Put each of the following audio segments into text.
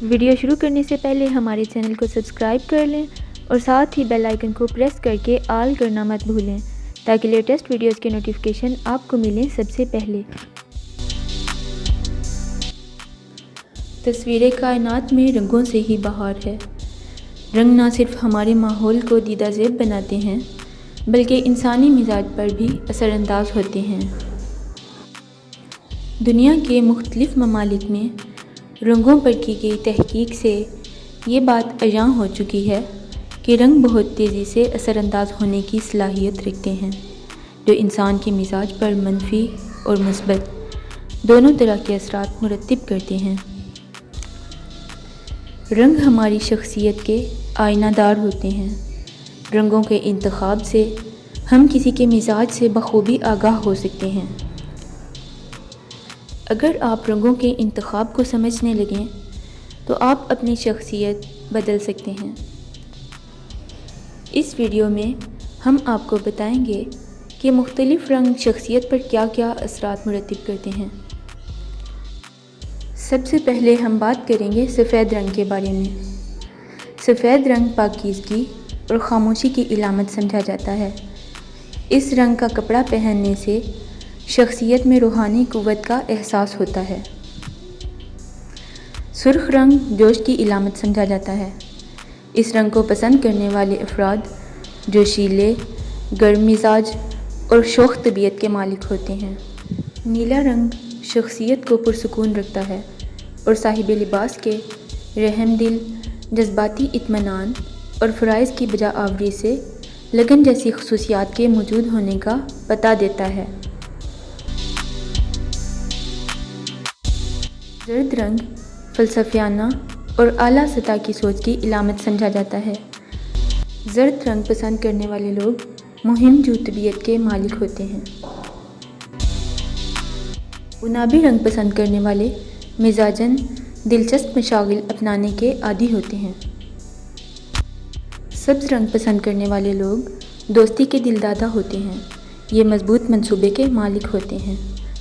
Video شروع کرنے سے پہلے ہمارے چینل کو سبسکرائب کر لیں اور ساتھ ہی بیل آئیکن کو پریس کر کے آل کرنا مت بھولیں تاکہ لیٹسٹ ویڈیوز کے نوٹیفیکیشن آپ کو ملیں سب سے پہلے۔ تصویر کائنات میں رنگوں سے ہی بہار ہے۔ رنگ نہ صرف ہمارے ماحول کو دیدہ زیب بناتے ہیں بلکہ انسانی مزاج پر بھی اثر انداز ہوتے ہیں۔ دنیا کے مختلف ممالک میں رنگوں پر کی گئی تحقیق سے یہ بات عیاں ہو چکی ہے کہ رنگ بہت تیزی سے اثر انداز ہونے کی صلاحیت رکھتے ہیں جو انسان کے مزاج پر منفی اور مثبت دونوں طرح کے اثرات مرتب کرتے ہیں۔ رنگ ہماری شخصیت کے آئینہ دار ہوتے ہیں۔ رنگوں کے انتخاب سے ہم کسی کے مزاج سے بخوبی آگاہ ہو سکتے ہیں۔ اگر آپ رنگوں کے انتخاب کو سمجھنے لگیں تو آپ اپنی شخصیت بدل سکتے ہیں۔ اس ویڈیو میں ہم آپ کو بتائیں گے کہ مختلف رنگ شخصیت پر کیا کیا اثرات مرتب کرتے ہیں۔ سب سے پہلے ہم بات کریں گے سفید رنگ کے بارے میں۔ سفید رنگ پاکیزگی اور خاموشی کی علامت سمجھا جاتا ہے۔ اس رنگ کا کپڑا پہننے سے شخصیت میں روحانی قوت کا احساس ہوتا ہے۔ سرخ رنگ جوش کی علامت سمجھا جاتا ہے۔ اس رنگ کو پسند کرنے والے افراد جوشیلے، گرم مزاج اور شوخ طبیعت کے مالک ہوتے ہیں۔ نیلا رنگ شخصیت کو پرسکون رکھتا ہے اور صاحب لباس کے رحم دل، جذباتی اطمینان اور فرائض کی بجا آوری سے لگن جیسی خصوصیات کے موجود ہونے کا پتہ دیتا ہے۔ زرد رنگ فلسفیانہ اور اعلیٰ سطح کی سوچ کی علامت سمجھا جاتا ہے۔ زرد رنگ پسند کرنے والے لوگ مہم جو طبیعت کے مالک ہوتے ہیں۔ گلابی رنگ پسند کرنے والے مزاجاً دلچسپ مشاغل اپنانے کے عادی ہوتے ہیں۔ سبز رنگ پسند کرنے والے لوگ دوستی کے دلدادہ ہوتے ہیں۔ یہ مضبوط منصوبے کے مالک ہوتے ہیں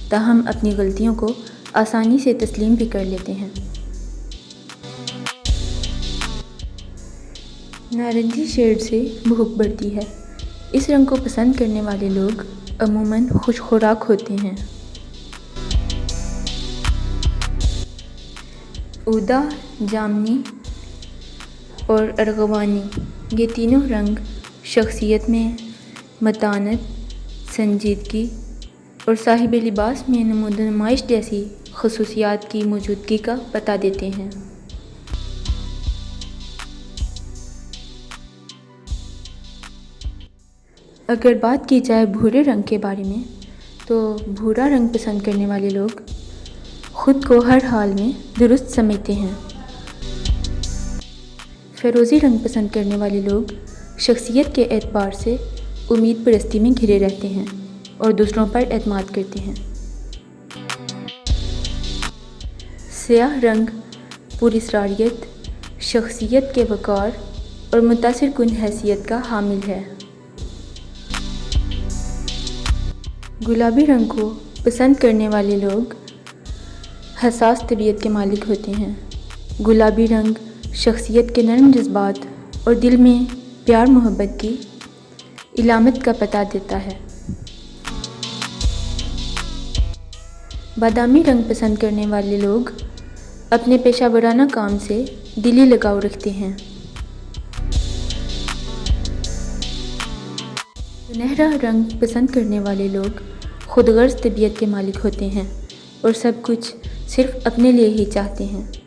تاہم اپنی غلطیوں کو آسانی سے تسلیم بھی کر لیتے ہیں۔ نارنجی شیڈ سے بھوک بڑھتی ہے۔ اس رنگ کو پسند کرنے والے لوگ عموماً خوش خوراک ہوتے ہیں۔ اودہ، جامنی اور ارغوانی یہ تینوں رنگ شخصیت میں متانت، سنجیدگی اور صاحب لباس میں نمود و نمائش جیسی خصوصیات کی موجودگی کا پتہ دیتے ہیں۔ اگر بات کی جائے بھورے رنگ کے بارے میں تو بھورا رنگ پسند کرنے والے لوگ خود کو ہر حال میں درست سمجھتے ہیں۔ فیروزی رنگ پسند کرنے والے لوگ شخصیت کے اعتبار سے امید پرستی میں گھرے رہتے ہیں اور دوسروں پر اعتماد کرتے ہیں۔ سیاہ رنگ پراسراریت، شخصیت کے وقار اور متاثر کن حیثیت کا حامل ہے۔ گلابی رنگ کو پسند کرنے والے لوگ حساس طبیعت کے مالک ہوتے ہیں۔ گلابی رنگ شخصیت کے نرم جذبات اور دل میں پیار محبت کی علامت کا پتہ دیتا ہے۔ بادامی رنگ پسند کرنے والے لوگ اپنے پیشہ ورانہ کام سے دلی لگاؤ رکھتے ہیں۔ سنہرا رنگ پسند کرنے والے لوگ خود غرض طبیعت کے مالک ہوتے ہیں اور سب کچھ صرف اپنے لیے ہی چاہتے ہیں۔